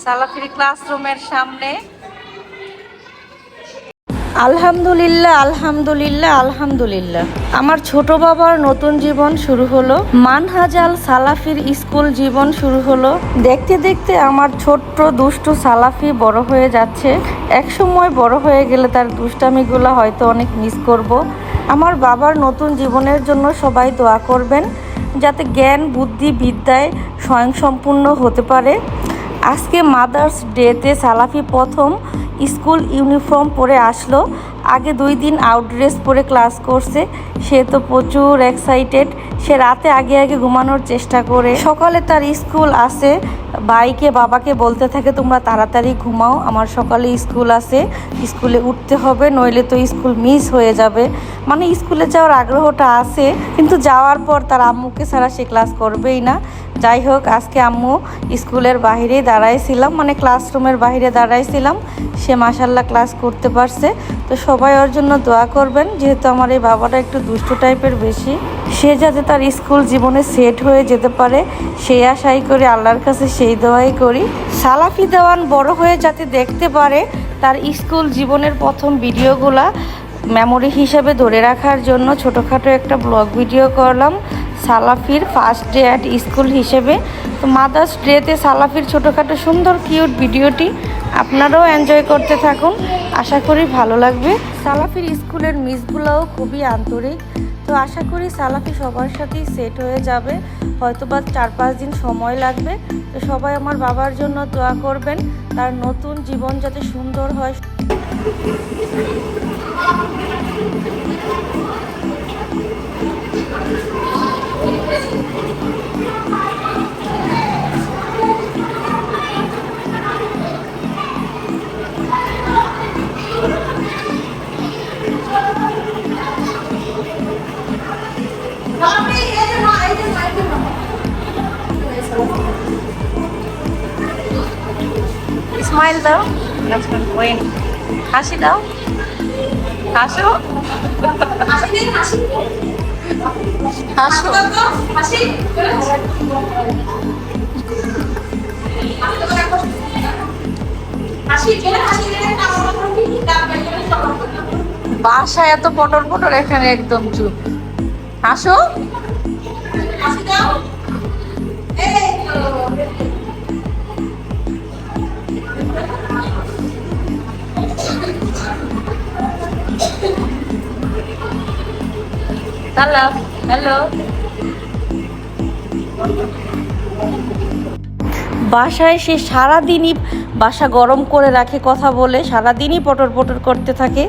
সালাফির ক্লাসরুমের সামনে। আলহামদুলিল্লাহ আলহামদুলিল্লাহ আলহামদুলিল্লাহ, আমার ছোট বাবার নতুন জীবন শুরু হলো। মানহাজাল সালাফির স্কুল জীবন শুরু হলো। দেখতে দেখতে আমার ছোট্ট দুষ্টু সালাফি বড় হয়ে যাচ্ছে। একসময় বড় হয়ে গেলে তার দুষ্টামিগুলো হয়তো অনেক মিস করব। আমার বাবার নতুন জীবনের জন্য সবাই দোয়া করবেন, যাতে জ্ঞান বুদ্ধি বিদ্যায় স্বয়ংসম্পূর্ণ হতে পারে। আজকে মাদার্স ডেতে সালাফি প্রথম স্কুল ইউনিফর্ম পরে আসলো। আগে 2 দিন আউটড্রেস পরে ক্লাস করছে। সে তো প্রচুর এক্সাইটেড। সে রাতে আগে আগে ঘুমানোর চেষ্টা করে। সকালে তার স্কুল আছে। ভাইকে বাবাকে বলতে থাকে, তোমরা তাড়াতাড়ি ঘুমাও, আমার সকালে স্কুল আছে, স্কুলে উঠতে হবে, নইলে তো স্কুল মিস হয়ে যাবে। মানে স্কুলে যাওয়ার আগ্রহটা আছে, কিন্তু যাওয়ার পর তার আম্মুকে ছাড়া সে ক্লাস করবেই না। যাই হোক, আজকে আম্মু স্কুলের বাহিরেই দাঁড়াইছিলাম, মানে ক্লাসরুমের বাইরে দাঁড়াইছিলাম। সে মাশাল্লাহ ক্লাস করতে পারছে। তো সবাই ওর জন্য দোয়া করবেন, যেহেতু আমার এই বাবাটা একটু দুষ্ট টাইপের বেশি। সে যাতে তার স্কুল জীবনে সেট হয়ে যেতে পারে সেই আশাই করি, আল্লাহর কাছে সেই দোয়াই করি। সালাফি দেওয়ান বড় হয়ে যাতে দেখতে পারে, তার স্কুল জীবনের প্রথম ভিডিওগুলা মেমোরি হিসেবে ধরে রাখার জন্য ছোটোখাটো একটা ব্লগ ভিডিও করলাম সালাফির ফার্স্ট ডে অ্যাট স্কুল হিসেবে। তো মাদার্স ডেতে সালাফির ছোটোখাটো সুন্দর কিউট ভিডিওটি আপনারাও এনজয় করতে থাকুন, আশা করি ভালো লাগবে। সালাফির স্কুলের মিসগুলোও খুবই আন্তরিক। তো আশা করি সালাফি সবার সাথেই সেট হয়ে যাবে, হয়তোবা 4-5 দিন সময় লাগবে। তো সবাই আমার বাবার জন্য দোয়া করবেন, তার নতুন জীবন যাতে সুন্দর হয়। স্মাইল দাও, হাসি দাও, হাসো, হাসো। বাসায় এত পটর পটর, এখানে একদম চুপ। হাসো। Hello hello. বাসায় সে সারাদিনই বাসা গরম করে রাখে, কথা বলে সারাদিনই পটর পটর করতে থাকে,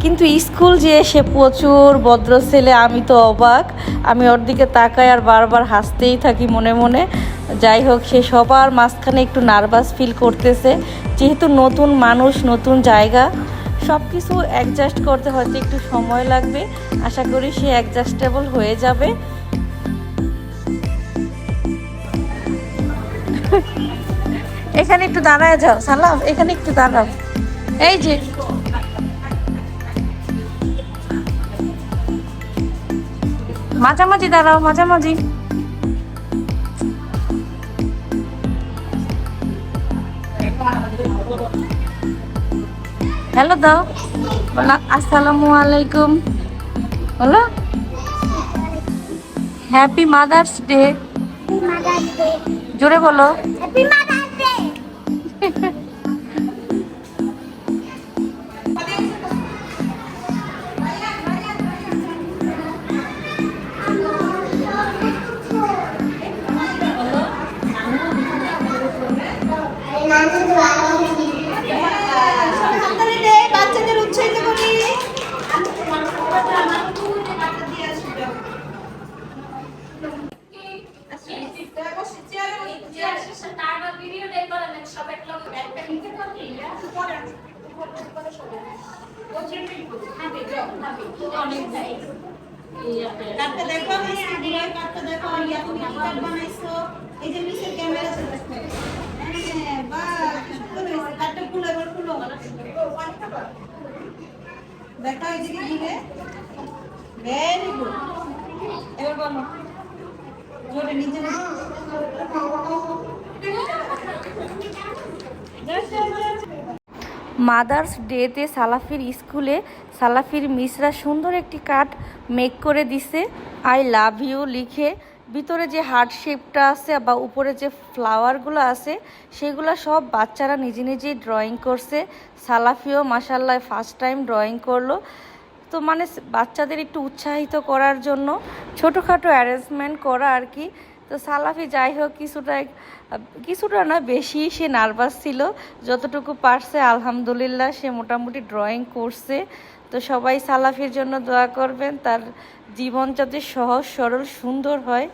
কিন্তু স্কুল যেয়ে সে প্রচুর ভদ্র ছেলে। আমি তো অবাক, আমি ওর দিকে তাকাই আর বারবার হাসতেই থাকি মনে মনে। যাই হোক, সে সবার মাঝখানে একটু নার্ভাস ফিল করতেছে, যেহেতু নতুন মানুষ, নতুন জায়গা, সব কিছু অ্যাডজাস্ট করতে হয়তো একটু সময় লাগবে। আশা করি সে অ্যাডজাস্টেবল হয়ে যাবে। এখানে একটু দাঁড়ায় যাও সালাম, এখানে একটু দাঁড়াও। এই যে মাঝামাঝি দাঁড়াও, মাঝামাঝি। হ্যালো দাও, বলো আসসালামু আলাইকুম, বলো হ্যাপি মাদার্স ডে। জোরে বলো হ্যাপি মাদার্স ডে। বাচ্চাদের উৎসাহিত করি। দেখা এদিকে দিলে ভেরি গুড। এবার বলো জোরে নিচে মাদার্স ডেতে সালাফির স্কুলে সালাফির মিসরা সুন্দর একটি কার্ড মেক করে দিছে আই লাভ ইউ লিখে। ভিতরে যে হার্ট শেপটা আছে বা উপরে যে ফ্লাওয়ারগুলো আছে সেগুলো সব বাচ্চারা নিজে নিজেই ড্রয়িং করছে। সালাফিও মাশাল্লাহ ফার্স্ট টাইম ড্রয়িং করলো। তো মানে বাচ্চাদের একটু উৎসাহিত করার জন্য ছোটোখাটো অ্যারেঞ্জমেন্ট করা আর কি। তো সালাফি যাই হোক কিছুটা না বেশি সে নার্ভাস ছিল, যতটুকু পারছে আলহামদুলিল্লাহ সে মোটামুটি ড্রয়িং করছে। তো সবাই সালাফির জন্য দোয়া করবেন, তার জীবন যাতে সহজ সরল সুন্দর হয়।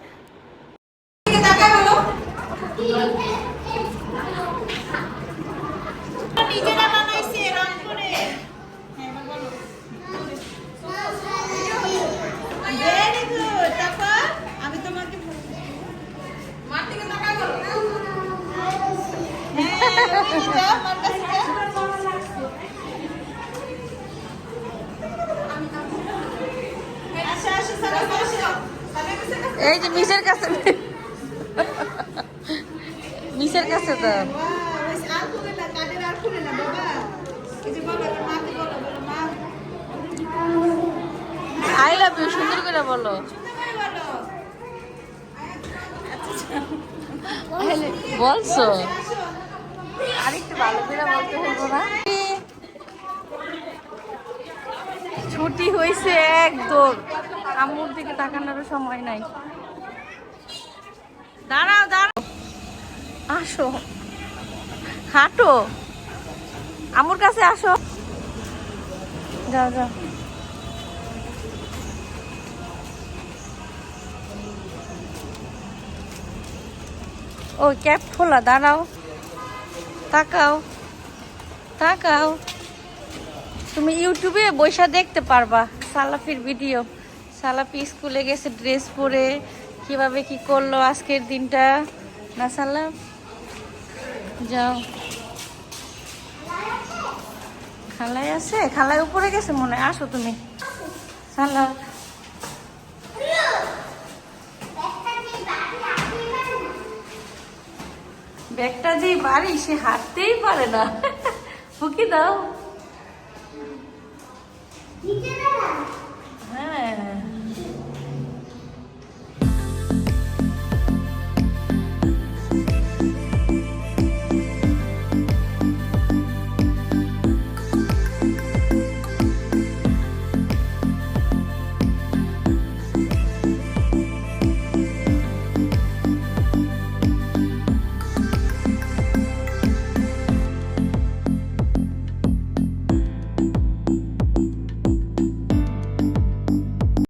এই যে মিসের কাছে মিসের কাছে তো আই লাভ ইউ সুন্দর করে বলো। বলছো আরেকটু ভালো করে বলতে হইব না? ছুটি হয়েছে একদম, আম্মুর দিকে তাকানোর সময় নাই। দাঁড়াও দাঁড়াও, আসো হাঁটো, আম্মুর কাছে আসো, যাও যাও। ও ক্যাপ খোলা, দাঁড়াও, তাকাও তাকাও। তুমি ইউটিউবে বইসা দেখতে পারবা সালাফির ভিডিও। সালাফি স্কুলে গেছে ড্রেস পরে, কিভাবে কি করলো আজকের দিনটা। না সালাফ যাও, খালায় আছে, খালায় উপরে গেছে মনে হয়। আসো তুমি সালাফ। ব্যাগটা যে বাড়ি সে হাঁটতেই পারে না। ফুকি দাও।